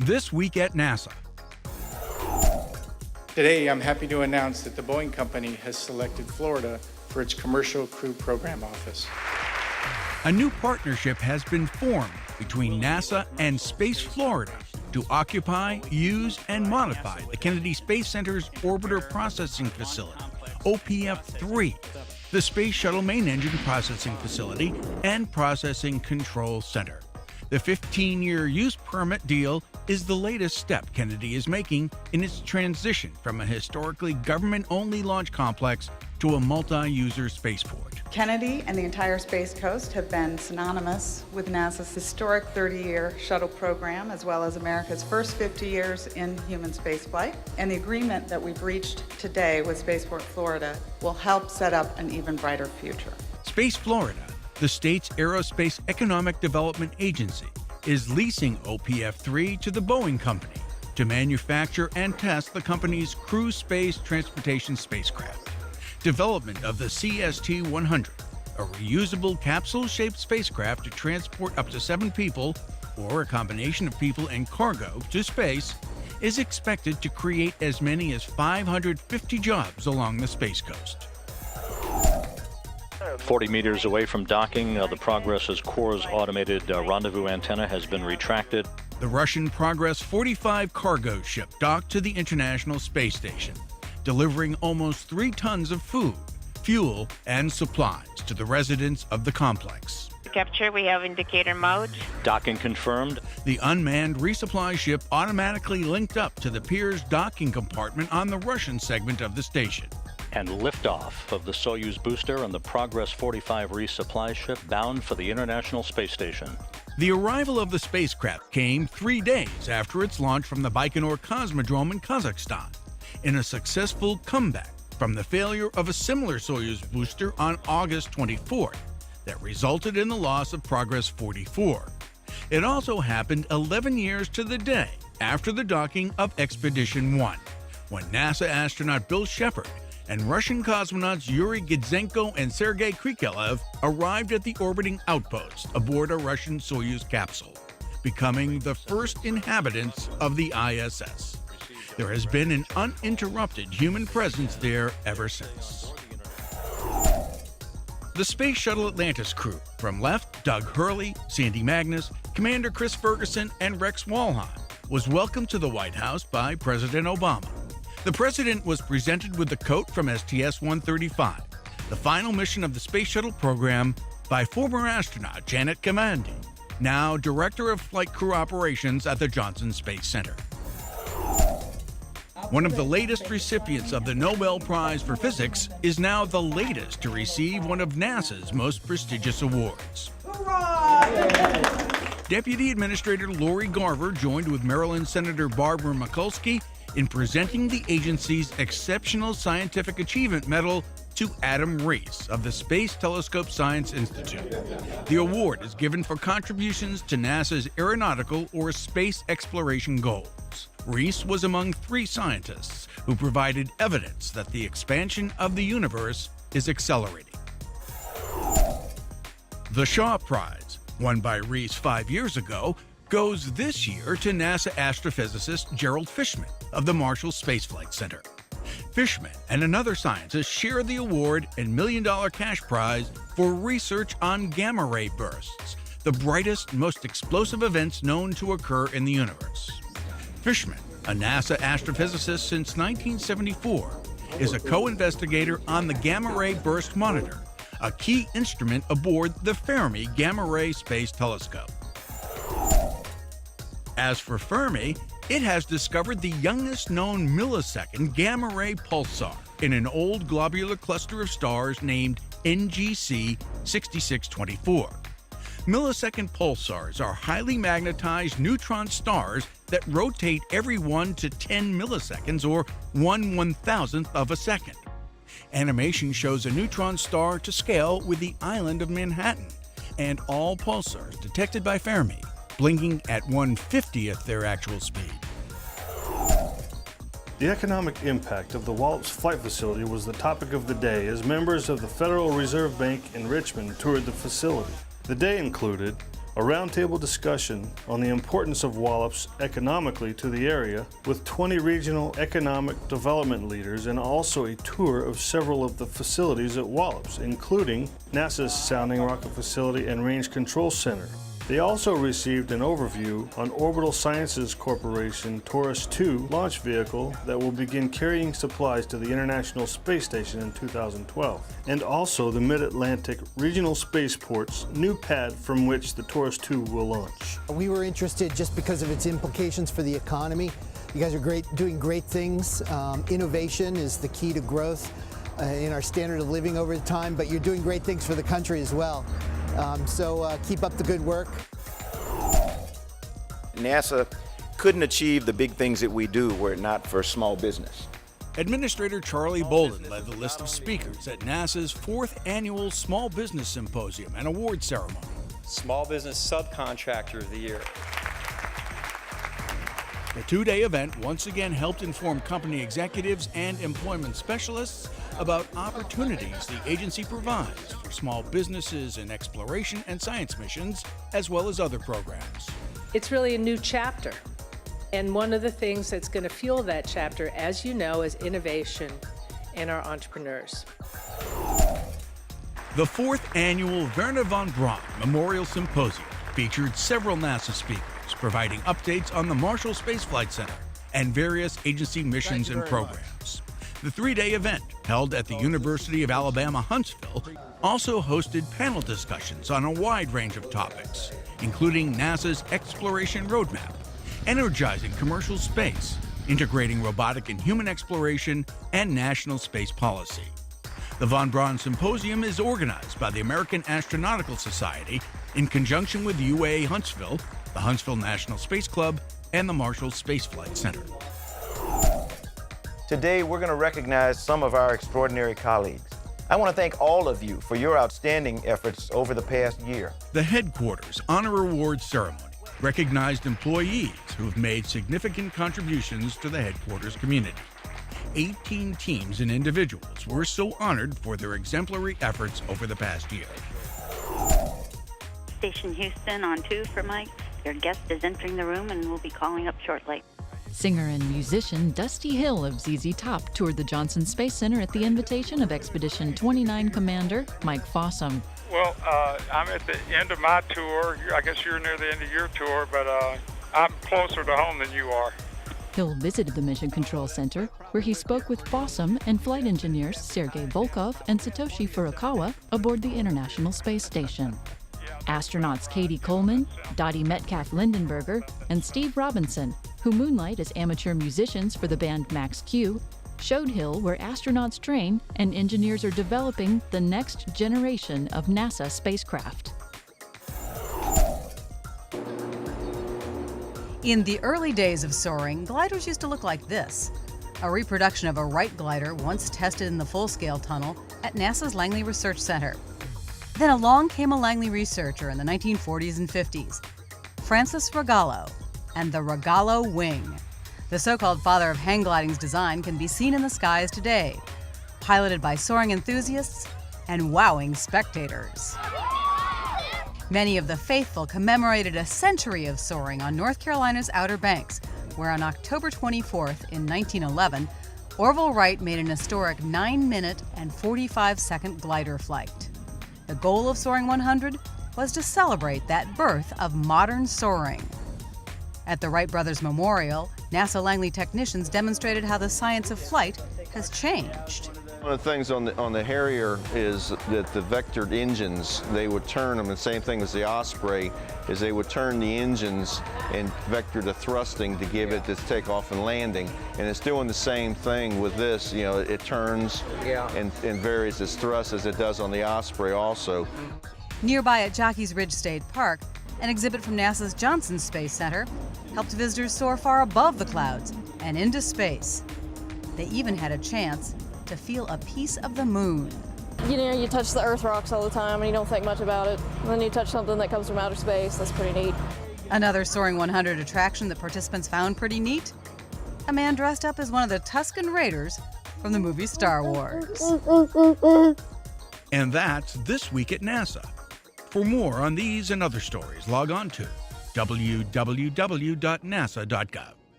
This week at NASA. Today, I'm happy to announce that the Boeing company has selected Florida for its Commercial Crew Program Office. A new partnership has been formed between NASA and Space Florida to occupy, use, and modify the Kennedy Space Center's Orbiter Processing Facility, OPF-3, the Space Shuttle Main Engine Processing Facility, and Processing Control Center. The 15-year use permit deal is the latest step Kennedy is making in its transition from a historically government-only launch complex to a multi-user spaceport. Kennedy and the entire Space Coast have been synonymous with NASA's historic 30-year shuttle program, as well as America's first 50 years in human spaceflight. And the agreement that we've reached today with Spaceport Florida will help set up an even brighter future. Space Florida, the state's aerospace economic development agency, is leasing OPF-3 to the Boeing company to manufacture and test the company's crew space transportation spacecraft. Development of the CST-100, a reusable capsule-shaped spacecraft to transport up to 7 people, or a combination of people and cargo, to space, is expected to create as many as 550 jobs along the Space Coast. 40 meters away from docking, the Progress's core's automated rendezvous antenna has been retracted. The Russian Progress 45 cargo ship docked to the International Space Station, delivering almost 3 tons of food, fuel, and supplies to the residents of the complex. Capture, we have indicator mode. Docking confirmed. The unmanned resupply ship automatically linked up to the Piers docking compartment on the Russian segment of the station. And liftoff of the Soyuz booster and the Progress 45 resupply ship bound for the International Space Station. The arrival of the spacecraft came 3 days after its launch from the Baikonur Cosmodrome in Kazakhstan, in a successful comeback from the failure of a similar Soyuz booster on August 24th that resulted in the loss of Progress 44. It also happened 11 years to the day after the docking of Expedition 1, when NASA astronaut Bill Shepard and Russian cosmonauts Yuri Gidzenko and Sergei Krikalev arrived at the orbiting outpost aboard a Russian Soyuz capsule, becoming the first inhabitants of the ISS. There has been an uninterrupted human presence there ever since. The Space Shuttle Atlantis crew, from Left, Doug Hurley, Sandy Magnus, Commander Chris Ferguson, and Rex Walheim, was welcomed to the White House by President Obama. The president was presented with the coat from STS-135, the final mission of the Space Shuttle program, by former astronaut Janet Kamandi, now Director of Flight Crew Operations at the Johnson Space Center. One of the latest recipients of the Nobel Prize for Physics is now the latest to receive one of NASA's most prestigious awards. Deputy Administrator Lori Garver joined with Maryland Senator Barbara Mikulski in presenting the agency's Exceptional Scientific Achievement Medal to Adam Rees of the Space Telescope Science Institute. The award is given for contributions to NASA's aeronautical or space exploration goals. Rees was among 3 scientists who provided evidence that the expansion of the universe is accelerating. The Shaw Prize, won by Rees 5 years ago, goes this year to NASA astrophysicist Gerald Fishman of the Marshall Space Flight Center. Fishman and another scientist share the award and $1 million cash prize for research on gamma-ray bursts, the brightest, most explosive events known to occur in the universe. Fishman, a NASA astrophysicist since 1974, is a co-investigator on the Gamma-Ray Burst Monitor, a key instrument aboard the Fermi Gamma-Ray Space Telescope. As for Fermi, it has discovered the youngest known millisecond gamma-ray pulsar in an old globular cluster of stars named NGC 6624. Millisecond pulsars are highly magnetized neutron stars that rotate every 1 to 10 milliseconds, or 1/1000th of a second. Animation shows a neutron star to scale with the island of Manhattan, and all pulsars detected by Fermi blinking at 1/50th their actual speed. The economic impact of the Wallops Flight Facility was the topic of the day as members of the Federal Reserve Bank in Richmond toured the facility. The day included a roundtable discussion on the importance of Wallops economically to the area with 20 regional economic development leaders and also a tour of several of the facilities at Wallops, including NASA's Sounding Rocket Facility and Range Control Center. They also received an overview on Orbital Sciences Corporation Taurus II launch vehicle that will begin carrying supplies to the International Space Station in 2012, and also the Mid-Atlantic Regional Spaceport's new pad from which the Taurus II will launch. We were interested just because of its implications for the economy. You guys are doing great things. Innovation is the key to growth in our standard of living over time, but you're doing great things for the country as well. So keep up the good work. NASA couldn't achieve the big things that we do were it not for small business. Administrator Charlie Bolden led the list of speakers at NASA's 4th Annual Small Business Symposium and Award Ceremony. Small Business Subcontractor of the Year. The two-day event once again helped inform company executives and employment specialists about opportunities the agency provides for small businesses in exploration and science missions, as well as other programs. It's really a new chapter, and one of the things that's going to fuel that chapter, as you know, is innovation and our entrepreneurs. The 4th Annual Wernher von Braun Memorial Symposium featured several NASA speakers providing updates on the Marshall Space Flight Center and various agency missions and programs. The 3-day event, held at the University of Alabama Huntsville, also hosted panel discussions on a wide range of topics, including NASA's exploration roadmap, energizing commercial space, integrating robotic and human exploration, and national space policy. The Von Braun Symposium is organized by the American Astronautical Society in conjunction with UAA Huntsville, the Huntsville National Space Club, and the Marshall Space Flight Center. Today, we're going to recognize some of our extraordinary colleagues. I want to thank all of you for your outstanding efforts over the past year. The headquarters honor award ceremony recognized employees who have made significant contributions to the headquarters community. 18 teams and individuals were so honored for their exemplary efforts over the past year. Station Houston on 2 for Mike. Your guest is entering the room and will be calling up shortly. Singer and musician Dusty Hill of ZZ Top toured the Johnson Space Center at the invitation of Expedition 29 Commander Mike Fossum. Well, I'm at the end of my tour. I guess you're near the end of your tour, but I'm closer to home than you are. Hill visited the Mission Control Center, where he spoke with Fossum and flight engineers Sergei Volkov and Satoshi Furukawa aboard the International Space Station. Astronauts Katie Coleman, Dottie Metcalf-Lindenberger, and Steve Robinson, who moonlight as amateur musicians for the band Max Q, showed Hill where astronauts train and engineers are developing the next generation of NASA spacecraft. In the early days of soaring, gliders used to look like this. A reproduction of a Wright glider once tested in the full-scale tunnel at NASA's Langley Research Center. Then along came a Langley researcher in the 1940s and 50s, Francis Rogallo, and the Rogallo Wing. The so-called father of hang gliding's design can be seen in the skies today, piloted by soaring enthusiasts and wowing spectators. Many of the faithful commemorated a century of soaring on North Carolina's Outer Banks, where on October 24th in 1911, Orville Wright made an historic 9-minute and 45-second glider flight. The goal of Soaring 100 was to celebrate that birth of modern soaring. At the Wright Brothers Memorial, NASA Langley technicians demonstrated how the science of flight has changed. One of the things on the Harrier is that the vectored engines, they would turn them, the same thing as the Osprey, is they would turn the engines and vector the thrusting to give it this takeoff and landing. And it's doing the same thing with this, you know, it turns and varies its thrust as it does on the Osprey also. Nearby at Jockey's Ridge State Park, an exhibit from NASA's Johnson Space Center helped visitors soar far above the clouds and into space. They even had a chance to feel a piece of the moon. You know, you touch the Earth rocks all the time and you don't think much about it. And then you touch something that comes from outer space. That's pretty neat. Another Soaring 100 attraction that participants found pretty neat? A man dressed up as one of the Tusken Raiders from the movie Star Wars. And that's This Week at NASA. For more on these and other stories, log on to www.nasa.gov.